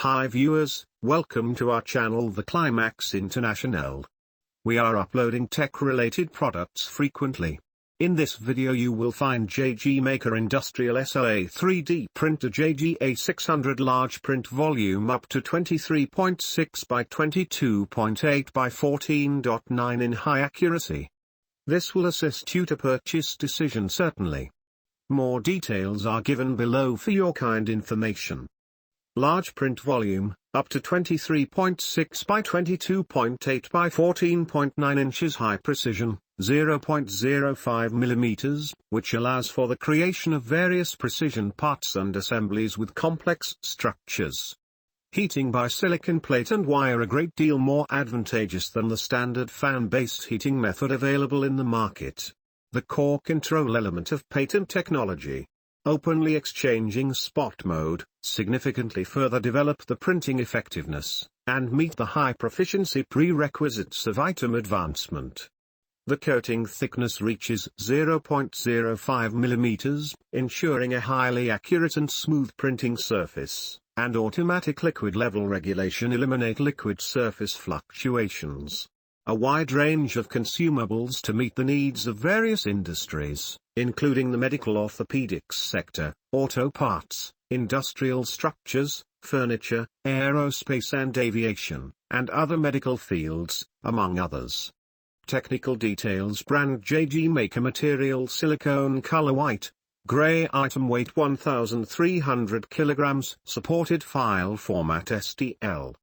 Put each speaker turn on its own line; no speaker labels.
Hi viewers, welcome to our channel the Climax International. We are uploading tech-related products frequently. In this video you will find JG MAKER Industrial SLA 3D printer JG A600 large print volume up to 23.6 by 22.8 by 14.9 in high accuracy. This will assist you to purchase decision certainly. More details are given below for your kind information. Large print volume, up to 23.6 by 22.8 by 14.9 inches high precision, 0.05 mm, which allows for the creation of various precision parts and assemblies with complex structures. Heating by silicon plate and wire a great deal more advantageous than the standard fan-based heating method available in the market. The core control element of patent technology. Openly exchanging spot mode, significantly further develop the printing effectiveness, and meet the high proficiency prerequisites of item advancement. The coating thickness reaches 0.05 mm, ensuring a highly accurate and smooth printing surface, and automatic liquid level regulation eliminate liquid surface fluctuations. A wide range of consumables to meet the needs of various industries, including the medical orthopaedics sector, auto parts, industrial structures, furniture, aerospace and aviation, and other medical fields, among others. Technical details: brand JG MAKER, material silicone, color white, gray, item weight 1300 kilograms, supported file format STL.